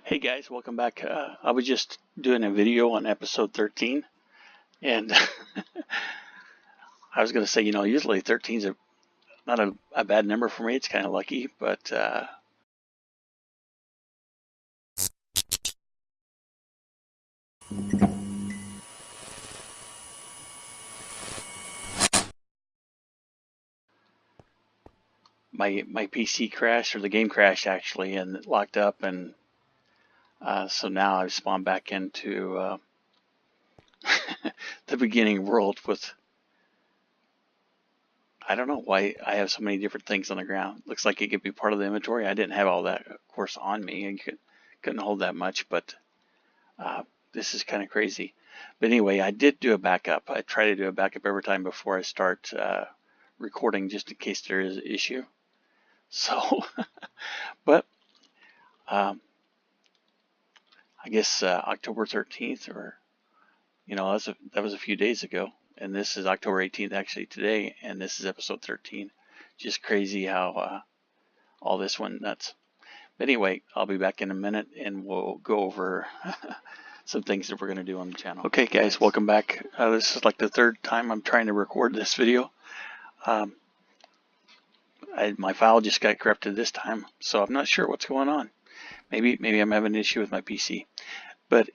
Hey guys, welcome back. I was just doing a video on episode 13, and I was going to say, usually 13 is not a bad number for me. It's kind of lucky, but my PC crashed, or the game crashed actually, and it locked up, and so now I've spawned back into the beginning world with. I don't know why I have so many different things on the ground. Looks like it could be part of the inventory. I didn't have all that, of course, on me. I couldn't hold that much, but this is kind of crazy. But anyway, I did do a backup. I try to do a backup every time before I start recording, just in case there is an issue. So, but I guess October 13th, or that was a few days ago. And this is October 18th actually today, and this is episode 13. Just crazy how all this went nuts. But anyway, I'll be back in a minute, and we'll go over some things that we're going to do on the channel. Okay, guys, welcome back. This is like the third time I'm trying to record this video. My file just got corrupted this time, so I'm not sure what's going on. Maybe I'm having an issue with my PC. But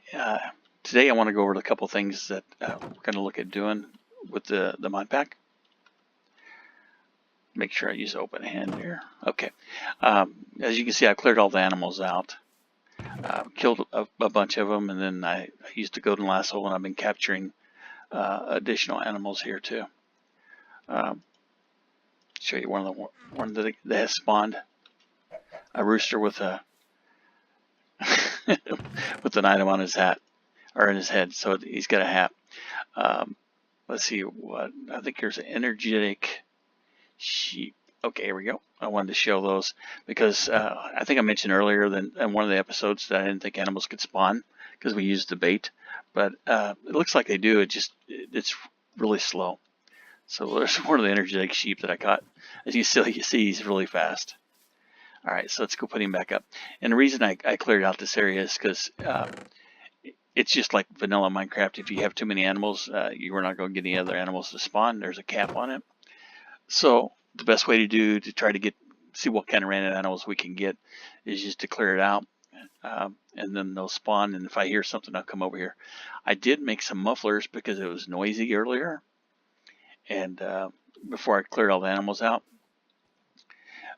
today I want to go over a couple things that we're going to look at doing with the mod pack. Make sure I use open hand here. Okay. As you can see, I cleared all the animals out. Killed a bunch of them, and then I used a golden lasso, and I've been capturing additional animals here too. Show you one that has spawned. A rooster with a with an item on his hat, or in his head, so he's got a hat. Let's see what I think. Here's an energetic sheep. Okay, here we go. I wanted to show those because I think I mentioned earlier in one of the episodes that I didn't think animals could spawn because we used the bait, but it looks like they do. It's really slow. So there's one of the energetic sheep that I caught. As you see, he's really fast. All right, so let's go put him back up. And the reason I cleared out this area is because it's just like vanilla Minecraft. If you have too many animals, you are not going to get any other animals to spawn. There's a cap on it. So the best way to try to see what kind of random animals we can get is just to clear it out, and then they'll spawn. And if I hear something, I'll come over here. I did make some mufflers because it was noisy earlier, and before I cleared all the animals out.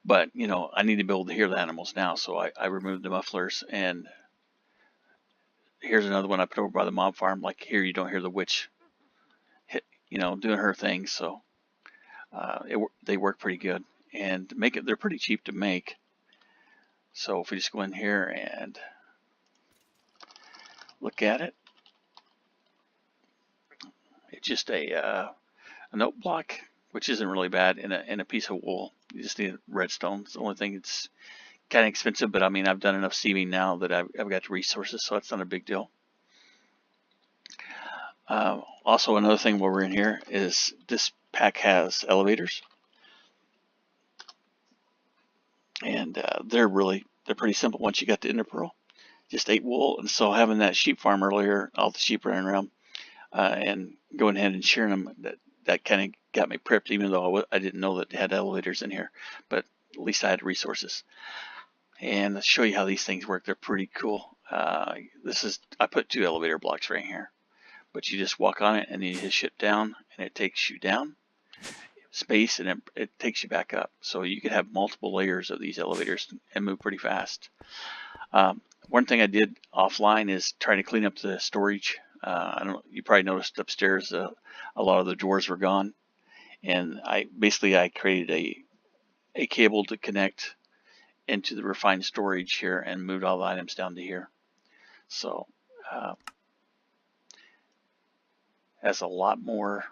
But I need to be able to hear the animals now, so I removed the mufflers. And here's another one I put over by the mob farm. Like here, you don't hear the witch, doing her thing. So they work pretty good, and they're pretty cheap to make. So if we just go in here and look at it, it's just a note block, which isn't really bad, in a piece of wool. You just need redstone. It's the only thing. It's kind of expensive, but I mean, I've done enough sieving now that I've got the resources, so it's not a big deal. Also, another thing while we're in here is this pack has elevators, and they're pretty simple once you got the ender pearl. Just 8 wool, and so having that sheep farm earlier, all the sheep running around, and going ahead and shearing them, that kind of got me prepped, even though I didn't know that they had elevators in here, but at least I had resources. And let's show you how these things work. They're pretty cool. I put 2 elevator blocks right here, but you just walk on it and then you hit shift down, and it takes you down, space, and it takes you back up. So you could have multiple layers of these elevators and move pretty fast. One thing I did offline is try to clean up the storage. You probably noticed upstairs a lot of the drawers were gone, and I created a cable to connect into the refined storage here and moved all the items down to here. So has a lot more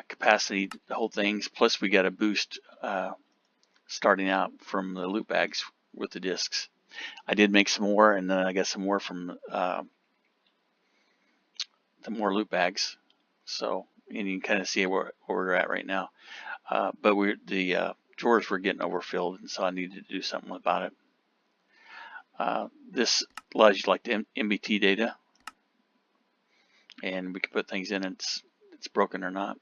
capacity, the whole things. Plus we got a boost starting out from the loot bags with the discs. I did make some more, and then I got some more from the more loot bags. So, and you can kind of see where we're at right now. But the drawers were getting overfilled, and so I needed to do something about it. This allows you to like the MBT data, and we can put things in it's broken or not.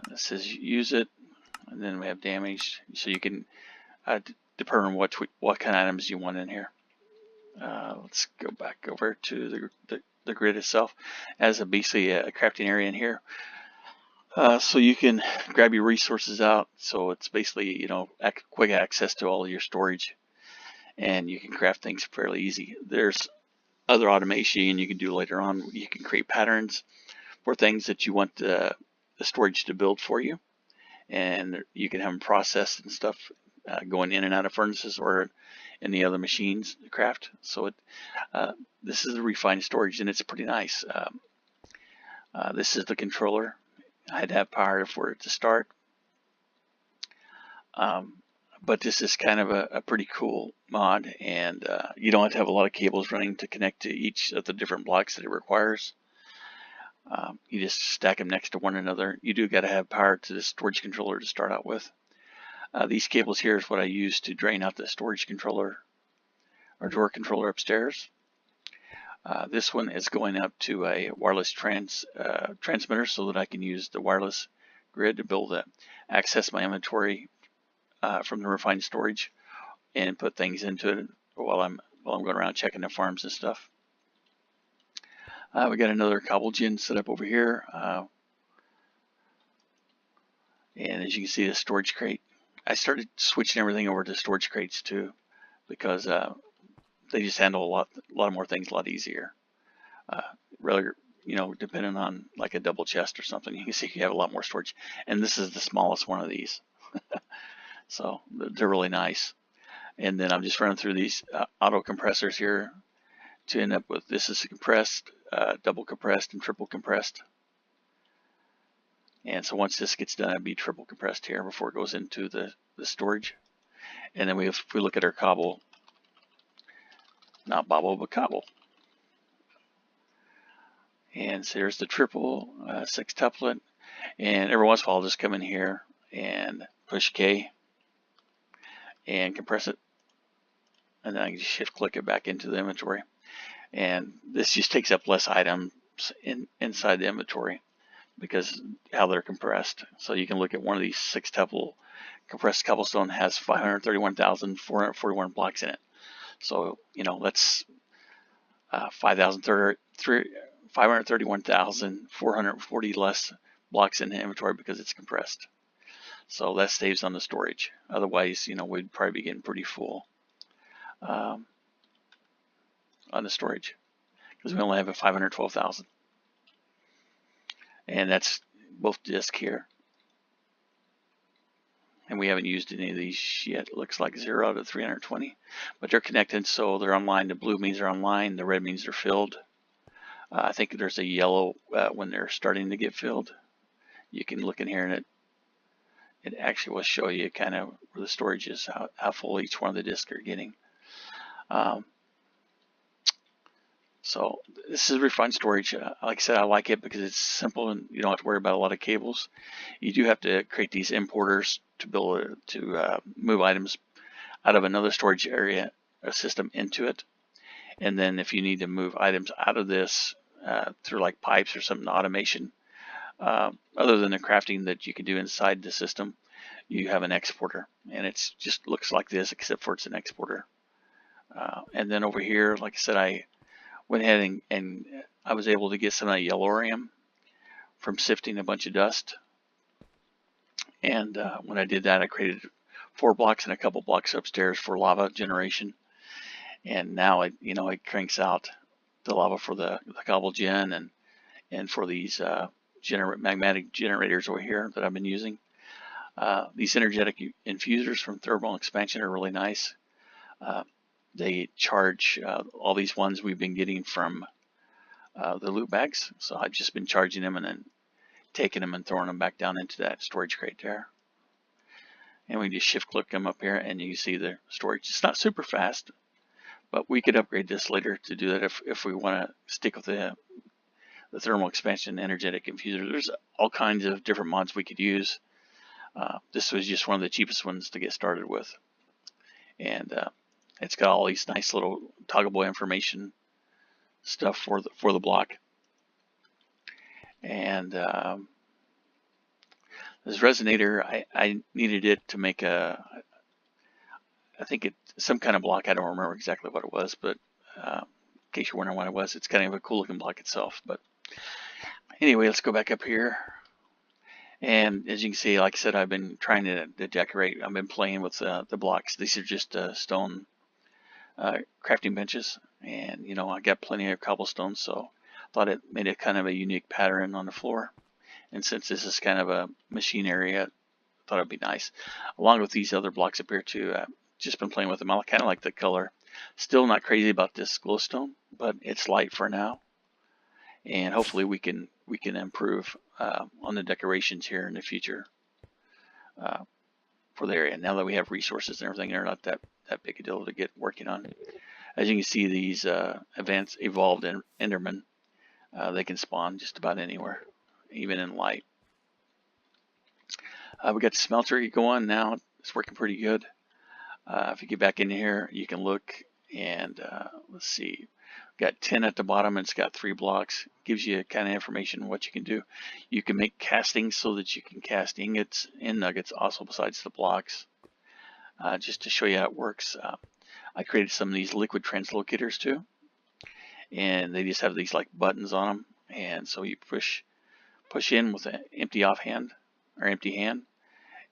This says use it, and then we have damaged, so you can determine what kind of items you want in here. Let's go back over to the grid itself. As basically a crafting area in here, so you can grab your resources out. So it's basically, you know, quick access to all of your storage, and you can craft things fairly easy. There's other automation you can do later on. You can create patterns for things that you want the storage to build for you, and you can have them processed and stuff, going in and out of furnaces or in the other machines to craft. So this is the refined storage, and it's pretty nice. This is the controller. I had to have power for it to start, but this is kind of a pretty cool mod, and you don't have to have a lot of cables running to connect to each of the different blocks that it requires. You just stack them next to one another. You do got to have power to the storage controller to start out with. These cables here is what I use to drain out the storage controller or door controller upstairs. This one is going up to a wireless transmitter so that I can use the wireless grid to be able to access my inventory from the refined storage and put things into it while I'm going around checking the farms and stuff. We got another cobble gen set up over here, and as you can see, the storage crate. I started switching everything over to storage crates too, because they just handle a lot more things a lot easier. Rather, you know, depending on like a double chest or something, you can see you have a lot more storage. And this is the smallest one of these, so they're really nice. And then I'm just running through these auto compressors here to end up with, this is compressed, double compressed, and triple compressed. And so once this gets done, it'll be triple compressed here before it goes into the storage. And then if we look at our cobble, not bobble, but cobble. And so there's the triple sextuplet. And every once in a while, I'll just come in here and push K and compress it. And then I can just shift click it back into the inventory. And this just takes up less items inside the inventory because how they're compressed. So you can look at one of these sextuple compressed cobblestone has 531,441 blocks in it. So, you know, that's 531,440 less blocks in the inventory because it's compressed. So that saves on the storage. Otherwise, you know, we'd probably be getting pretty full on the storage because we only have a 512,000. And that's both discs here. And we haven't used any of these yet. It looks like 0 out of 320, but they're connected, so they're online. The blue means they're online. The red means they're filled. I think there's a yellow when they're starting to get filled. You can look in here, and it actually will show you kind of where the storage is, how full each one of the discs are getting. So this is refined storage. Like I said, I like it because it's simple and you don't have to worry about a lot of cables. You do have to create these importers to be able to move items out of another storage area system into it. And then if you need to move items out of this through like pipes or some automation, other than the crafting that you can do inside the system, you have an exporter. And it just looks like this, except for it's an exporter. And then over here, like I said, I went ahead and I was able to get some of that yellorium from sifting a bunch of dust. And when I did that, I created 4 blocks and a couple blocks upstairs for lava generation. And now it cranks out the lava for the cobble gen and for these magmatic generators over here that I've been using. These energetic infusers from thermal expansion are really nice. They charge all these ones we've been getting from the loot bags. So I've just been charging them and then taking them and throwing them back down into that storage crate there. And we just shift click them up here and you can see the storage. It's not super fast, but we could upgrade this later to do that if we want to stick with the thermal expansion energetic infuser. There's all kinds of different mods we could use. This was just one of the cheapest ones to get started with. and it's got all these nice little toggleable information stuff for the block. And this resonator, I needed it to make I think it's some kind of block. I don't remember exactly what it was, but in case you're wondering what it was, it's kind of a cool looking block itself. But anyway, let's go back up here. And as you can see, like I said, I've been trying to decorate. I've been playing with the blocks. These are just stone crafting benches, and you know, I got plenty of cobblestone, so I thought it made a kind of a unique pattern on the floor. And since this is kind of a machine area, I thought it'd be nice, along with these other blocks up here too. Just been playing with them. I kind of like the color. Still not crazy about this glowstone, but it's light for now, and hopefully we can improve on the decorations here in the future for the area. Now that we have resources and everything, they're not that big a deal to get working on. As you can see, these advanced evolved Endermen, they can spawn just about anywhere, even in light. We got the Smeltery going now. It's working pretty good. If you get back in here, you can look, and let's see. Got 10 at the bottom, and it's got 3 blocks. Gives you kind of information on what you can do. You can make castings so that you can cast ingots and nuggets also besides the blocks. Just to show you how it works, I created some of these liquid translocators too, and they just have these like buttons on them, and so you push in with an empty hand.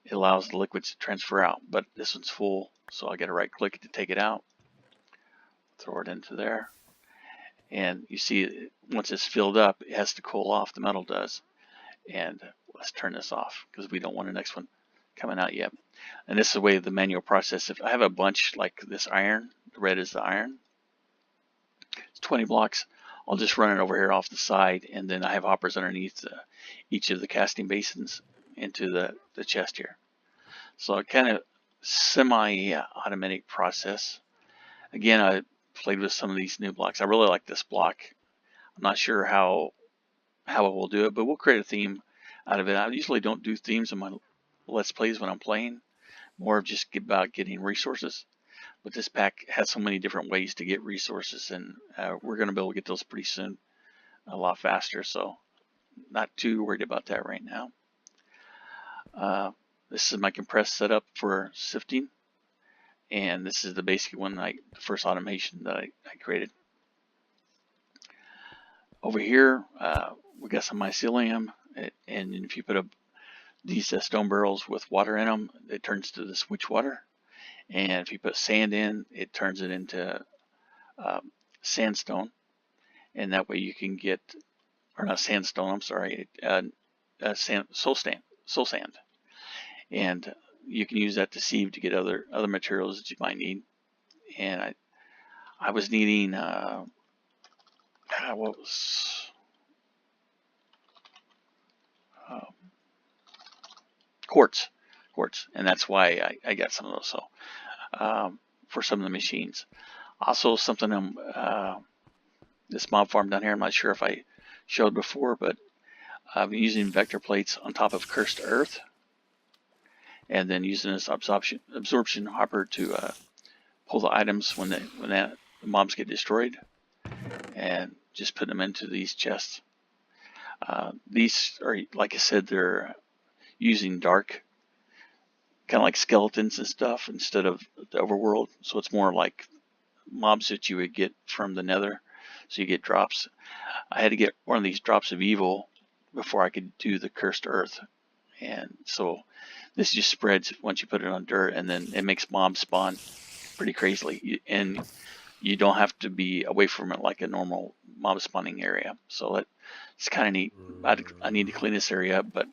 It allows the liquids to transfer out, but this one's full, so I got to right click to take it out, throw it into there. And you see, once it's filled up, it has to cool off, the metal does. And let's turn this off because we don't want the next one coming out yet. And this is the way the manual process. If I have a bunch like this iron, the red is the iron, it's 20 blocks, I'll just run it over here off the side, and then I have hoppers underneath each of the casting basins into the chest here. So a kind of semi-automatic process. Again, I played with some of these new blocks. I really like this block. I'm not sure how it will do it, but we'll create a theme out of it. I usually don't do themes in my Let's Plays when I'm playing, more of just about getting resources. But this pack has so many different ways to get resources, and we're going to be able to get those pretty soon, a lot faster, so not too worried about that right now. This is my compressed setup for sifting, and this is the basic one, the first automation that I created. Over here, we got some mycelium, and if you put these stone barrels with water in them, it turns to this witch water. And if you put sand in, it turns it into sandstone, and that way you can get, or not sandstone, I'm sorry, soul sand, and you can use that to sieve to get other materials that you might need. And I was needing what was quartz, and that's why I got some of those. So for some of the machines, also something this mob farm down here, I'm not sure if I showed before, but I've been using vector plates on top of cursed earth, and then using this absorption hopper to pull the items when the mobs get destroyed, and just put them into these chests. These are, like I said, they're using dark, kind of like skeletons and stuff instead of the overworld, so it's more like mobs that you would get from the nether, so you get drops. I had to get one of these drops of evil before I could do the cursed earth, and so this just spreads once you put it on dirt, and then it makes mobs spawn pretty crazily, and you don't have to be away from it like a normal mob spawning area. So it's kind of neat. I need to clean this area up, but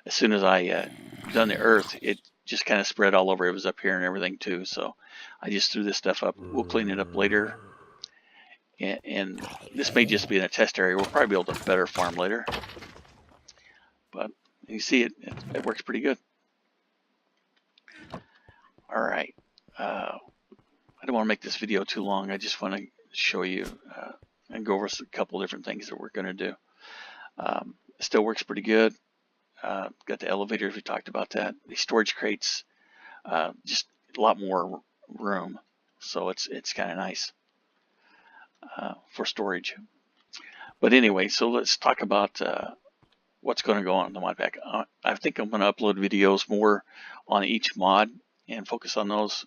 as soon as I done the earth, it just kind of spread all over. It was up here and everything too, so I just threw this stuff up. We'll clean it up later, and this may just be in a test area. We'll probably be able to better farm later, but you see it works pretty good. All right, I don't want to make this video too long. I just want to show you and go over a couple different things that we're going to do. It still works pretty good. Got the elevators, we talked about that. The storage crates, just a lot more room, so it's kind of nice for storage. But anyway, so let's talk about what's going to go on in the mod pack. I think I'm going to upload videos more on each mod and focus on those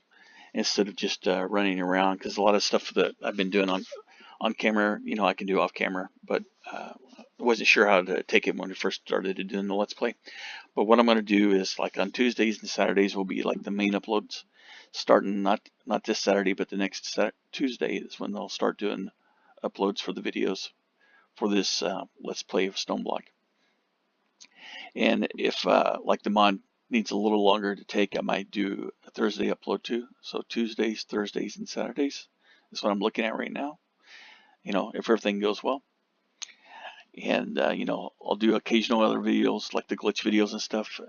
instead of just running around, because a lot of stuff that I've been doing on camera, you know, I can do off camera, but I wasn't sure how to take it when we first started doing the Let's Play. But what I'm going to do is, like, on Tuesdays and Saturdays will be like the main uploads, starting not this Saturday, but the next Tuesday is when they'll start doing uploads for the videos for this Let's Play of StoneBlock. And if like the mod needs a little longer to take, I might do a Thursday upload too. So Tuesdays, Thursdays, and Saturdays is what I'm looking at right now, you know, if everything goes well. And you know, I'll do occasional other videos like the glitch videos and stuff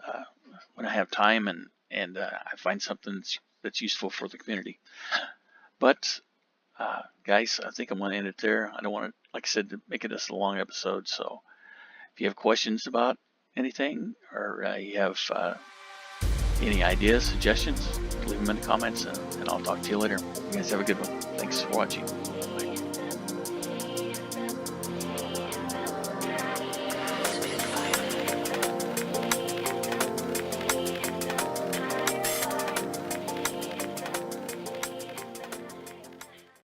when I have time and I find something that's useful for the community. But guys, I think I'm going to end it there. I don't want to, like I said, to make it a long episode. So if you have questions about anything, or you have any ideas, suggestions, leave them in the comments, and I'll talk to you later. You guys have a good one. Thanks for watching.